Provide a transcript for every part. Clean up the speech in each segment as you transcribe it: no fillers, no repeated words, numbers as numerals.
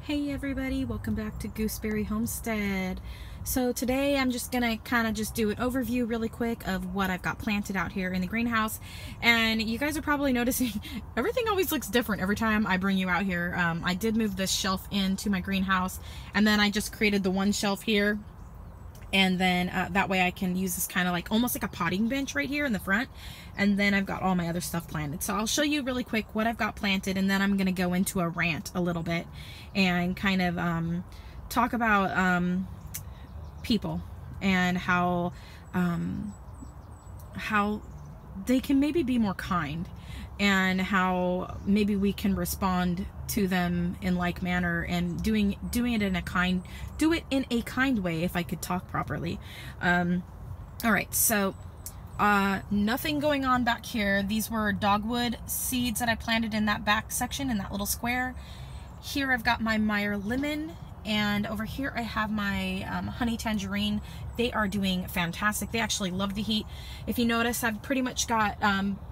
Hey everybody, welcome back to Gooseberry Homestead. So today I'm just gonna kind of just do an overview really quick of what I've got planted out here in the greenhouse. And you guys are probably noticing everything always looks different every time I bring you out here. I did move this shelf into my greenhouse, and then I just created the one shelf here. And then that way I can use this kind of like almost like a potting bench right here in the front, and then I've got all my other stuff planted. So I'll show you really quick what I've got planted, and then I'm gonna go into a rant a little bit and kind of talk about people and how they can maybe be more kind, and how maybe we can respond to them in like manner, and doing it in a kind way, if I could talk properly. All right, so nothing going on back here. These were dogwood seeds that I planted in that back section, in that little square. Here I've got my Meyer lemon, and over here I have my honey tangerine. They are doing fantastic. They actually love the heat. If you notice, I've pretty much got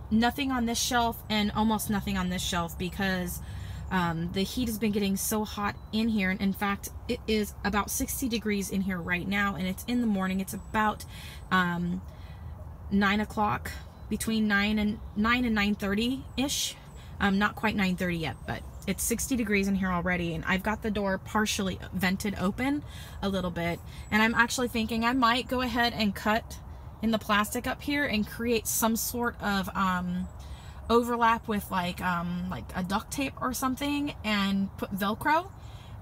nothing on this shelf and almost nothing on this shelf, because the heat has been getting so hot in here. And in fact, it is about 60 degrees in here right now, and it's in the morning. It's about 9 o'clock, between 9 and 9:30 ish. Not quite 9:30 yet, but it's 60 degrees in here already, and I've got the door partially vented open a little bit, and I'm actually thinking I might go ahead and cut in the plastic up here and create some sort of overlap with like a duct tape or something, and put Velcro,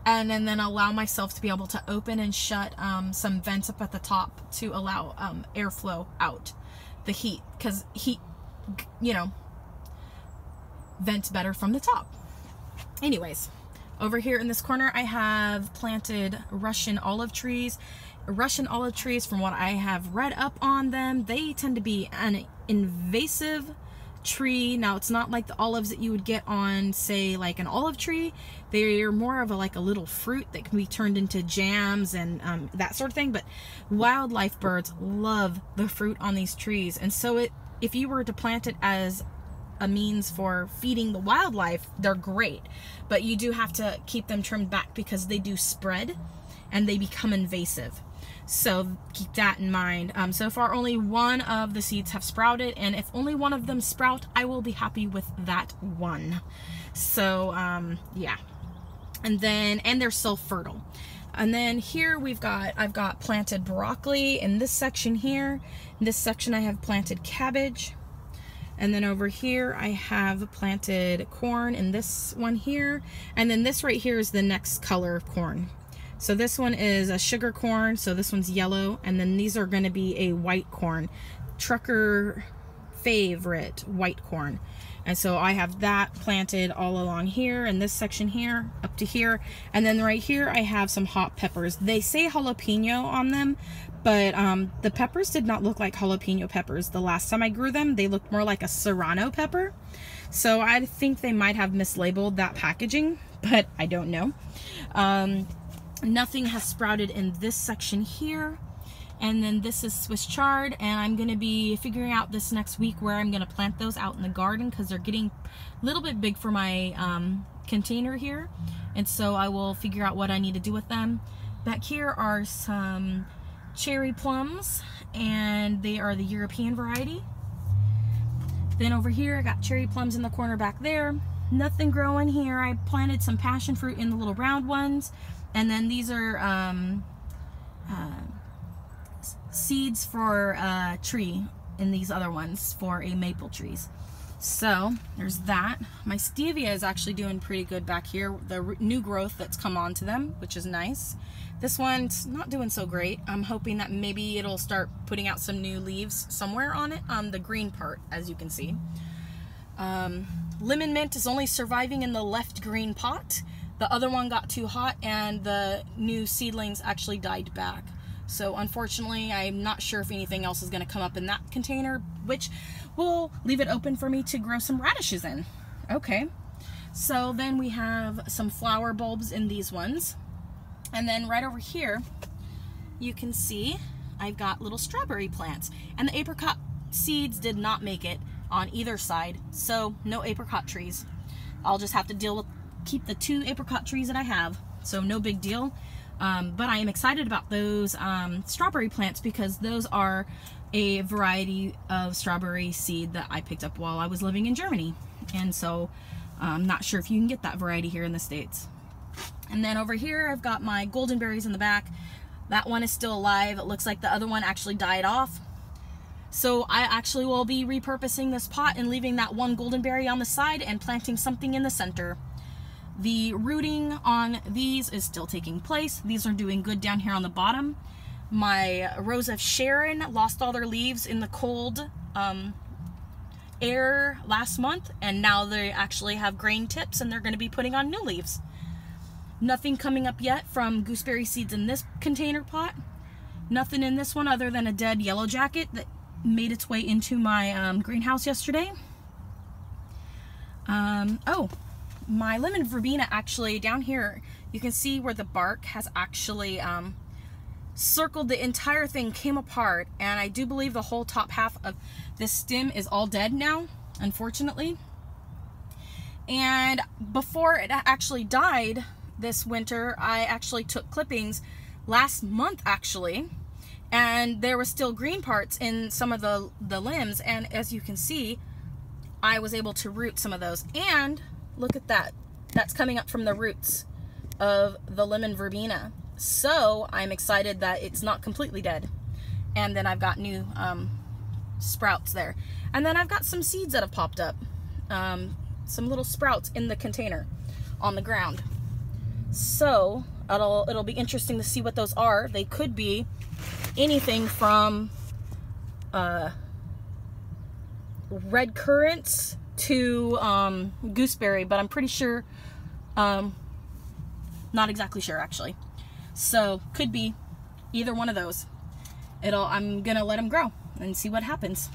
and then allow myself to be able to open and shut some vents up at the top to allow airflow out the heat, because heat, you know, vents better from the top. Anyways, over here in this corner I have planted Russian olive trees. Russian olive trees, from what I have read up on them, they tend to be an invasive tree. Now, it's not like the olives that you would get on, say, like an olive tree. They're more of like a little fruit that can be turned into jams and that sort of thing. But wildlife birds love the fruit on these trees, and so if you were to plant it as a means for feeding the wildlife, they're great, but you do have to keep them trimmed back because they do spread and they become invasive. So keep that in mind. So far only one of the seeds have sprouted, and if only one of them sprout, I will be happy with that one. So yeah, and they're still fertile. And then here I've got planted broccoli in this section here. In this section I have planted cabbage. And then over here I have planted corn in this one here. And then this right here is the next color of corn. So this one is a sugar corn, so this one's yellow. And then these are going to be a white corn, trucker favorite white corn. And so I have that planted all along here in this section here up to here. And then right here I have some hot peppers. They say jalapeno on them, but the peppers did not look like jalapeno peppers. The last time I grew them, they looked more like a serrano pepper. So I think they might have mislabeled that packaging, but I don't know. Nothing has sprouted in this section here. And then this is Swiss chard, and I'm going to be figuring out this next week where I'm going to plant those out in the garden, because they're getting a little bit big for my container here. And so I will figure out what I need to do with them. Back here are some cherry plums, and they are the European variety. Then over here I got cherry plums in the corner back there. Nothing growing here. I planted some passion fruit in the little round ones, and then these are seeds for a tree in these other ones for a maple trees. So there's that. My stevia is actually doing pretty good back here, the new growth that's come onto them, which is nice. This one's not doing so great. I'm hoping that maybe it'll start putting out some new leaves somewhere on it, on the green part, as you can see. Lemon mint is only surviving in the left green pot. The other one got too hot and the new seedlings actually died back. So unfortunately, I'm not sure if anything else is going to come up in that container, which will leave it open for me to grow some radishes in. Okay, so then we have some flower bulbs in these ones. And then right over here, you can see I've got little strawberry plants. And the apricot seeds did not make it on either side, so no apricot trees. I'll just have to keep the 2 apricot trees that I have. so no big deal. But I am excited about those strawberry plants because those are a variety of strawberry seed that I picked up while I was living in Germany. And so I'm not sure if you can get that variety here in the States. And then over here I've got my golden berries in the back. That one is still alive. It looks like the other one actually died off. So I actually will be repurposing this pot and leaving that one golden berry on the side and planting something in the center. The rooting on these is still taking place. These are doing good down here on the bottom. My Rose of Sharon lost all their leaves in the cold air last month, and now they actually have grain tips and they're going to be putting on new leaves. Nothing coming up yet from gooseberry seeds in this container pot. Nothing in this one other than a dead yellow jacket that made its way into my greenhouse yesterday. Oh, my lemon verbena actually down here, you can see where the bark has actually circled the entire thing, came apart, and I do believe the whole top half of this stem is all dead now, unfortunately. And before it actually died this winter, I actually took clippings last month actually, and there were still green parts in some of the limbs, and as you can see, I was able to root some of those. And look at that, that's coming up from the roots of the lemon verbena. So I'm excited that it's not completely dead. And then I've got new sprouts there. And then I've got some seeds that have popped up. Some little sprouts in the container on the ground. So it'll be interesting to see what those are. They could be anything from red currants to gooseberry, but I'm pretty sure, not exactly sure actually. So could be either one of those. I'm gonna let them grow and see what happens.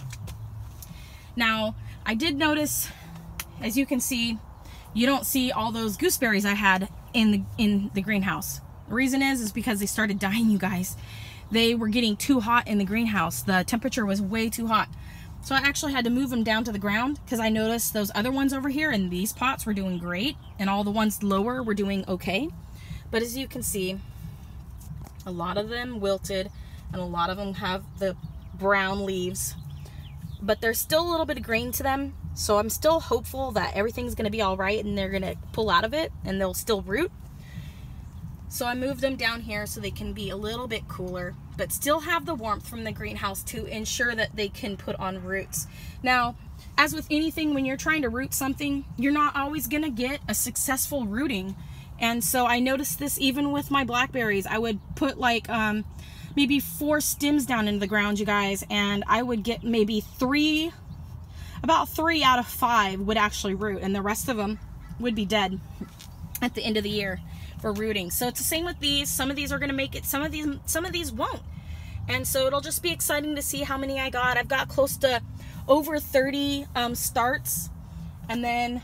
Now, I did notice, as you can see, you don't see all those gooseberries I had in the greenhouse. The reason is because they started dying, you guys. They were getting too hot in the greenhouse. The temperature was way too hot. So I actually had to move them down to the ground because I noticed those other ones over here in these pots were doing great and all the ones lower were doing okay. But as you can see, a lot of them wilted and a lot of them have the brown leaves, but there's still a little bit of green to them. So I'm still hopeful that everything's going to be all right and they're going to pull out of it and they'll still root. So I moved them down here so they can be a little bit cooler, but still have the warmth from the greenhouse to ensure that they can put on roots. Now, as with anything, when you're trying to root something, you're not always going to get a successful rooting. And so I noticed this even with my blackberries. I would put like maybe 4 stems down into the ground, you guys, and I would get maybe about 3 out of 5 would actually root, and the rest of them would be dead at the end of the year for rooting. So it's the same with these. Some of these are going to make it, some of these won't. And so it'll just be exciting to see how many I got. I've got close to over 30 starts. And then,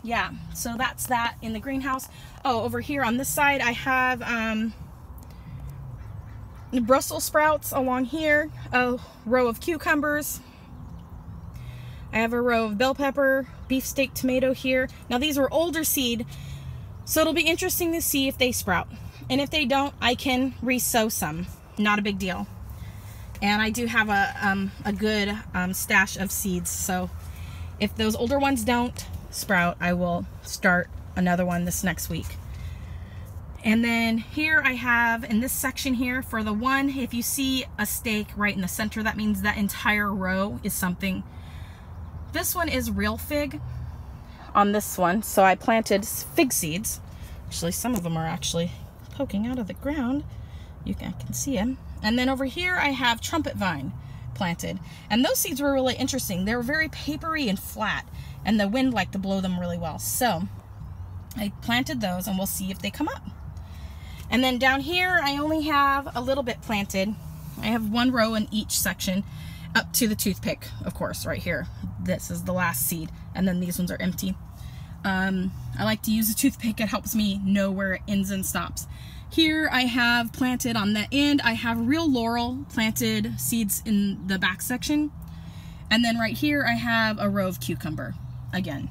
yeah, so that's that in the greenhouse. Oh, over here on this side, I have Brussels sprouts along here, a row of cucumbers. I have a row of bell pepper, beefsteak tomato here. Now these were older seed, so it'll be interesting to see if they sprout. And if they don't, I can re-sow some. Not a big deal. And I do have a good stash of seeds, so if those older ones don't sprout, I will start another one this next week. And then here I have, in this section here, for the one, if you see a stake right in the center, that means that entire row is something. This one is real fig on this one, so I planted fig seeds. Actually, some of them are actually poking out of the ground. I can see them. And then over here I have trumpet vine planted, and those seeds were really interesting. They were very papery and flat, and the wind liked to blow them really well. So I planted those, and we'll see if they come up. And then down here I only have a little bit planted. I have 1 row in each section, up to the toothpick, of course, right here. This is the last seed, and then these ones are empty. I like to use a toothpick. It helps me know where it ends and stops. Here I have planted on the end, I have real laurel planted seeds in the back section. And then right here I have a row of cucumber again.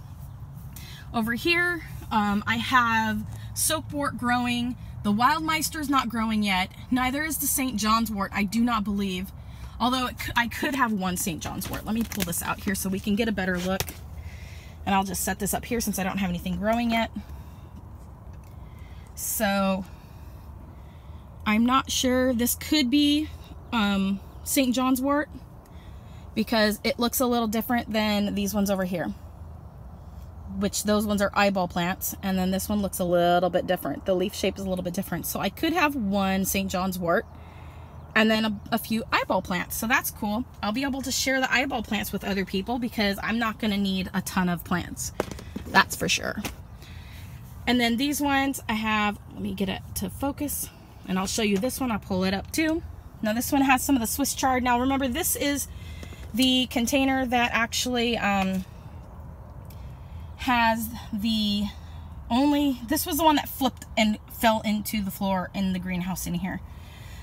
Over here I have soapwort growing. The Wildmeister is not growing yet. Neither is the St. John's wort, I do not believe. Although I could have one St. John's wort. Let me pull this out here so we can get a better look. And I'll just set this up here since I don't have anything growing yet. So I'm not sure. This could be St. John's wort because it looks a little different than these ones over here, which those ones are eyeball plants, and then this one looks a little bit different. The leaf shape is a little bit different. So I could have one St. John's wort and then a few eyeball plants. So that's cool. I'll be able to share the eyeball plants with other people because I'm not going to need a ton of plants. That's for sure. And then these ones I have, let me get it to focus, and I'll show you this one. I'll pull it up too. Now this one has some of the Swiss chard. Now remember, this is the container that actually has the this was the one that flipped and fell into the floor in the greenhouse in here.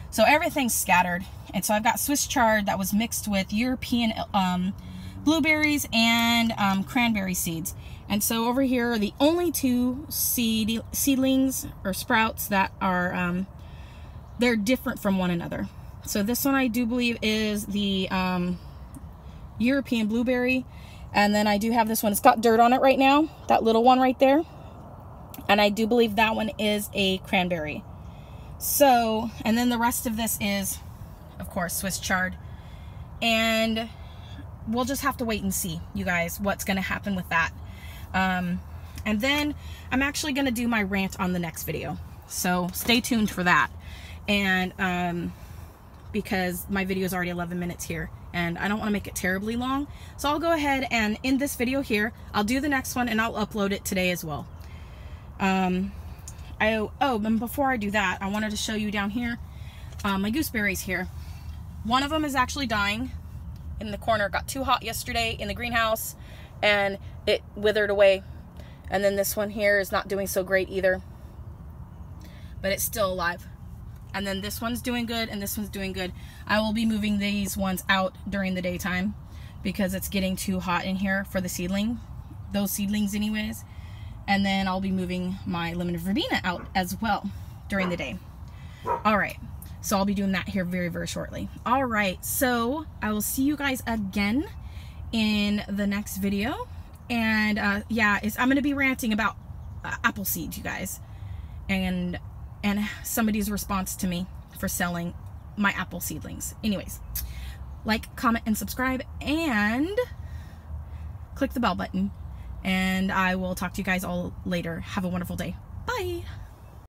So everything's scattered. And so I've got Swiss chard that was mixed with European blueberries and cranberry seeds. And so over here are the only two seedlings or sprouts that are, they're different from one another. So this one I do believe is the European blueberry. And then I do have this one. It's got dirt on it right now. That little one right there. And I do believe that one is a cranberry. So, and then the rest of this is, of course, Swiss chard. And we'll just have to wait and see, you guys, what's going to happen with that. And then I'm actually going to do my rant on the next video. So stay tuned for that. And because my video is already 11 minutes here and I don't want to make it terribly long. So I'll go ahead and end this video here. I'll do the next one and I'll upload it today as well. And before I do that, I wanted to show you down here, my gooseberries here. One of them is actually dying in the corner. It got too hot yesterday in the greenhouse and it withered away. And then this one here is not doing so great either, but it's still alive. And then this one's doing good and this one's doing good. I will be moving these ones out during the daytime because it's getting too hot in here for the seedling, those seedlings anyways. And then I'll be moving my lemon verbena out as well during the day. All right, so I'll be doing that here very, very shortly. All right, so I will see you guys again in the next video. And yeah, I'm going to be ranting about apple seeds, you guys, and somebody's response to me for selling my apple seedlings. Anyways, like, comment, and subscribe, and click the bell button. And I will talk to you guys all later. Have a wonderful day. Bye.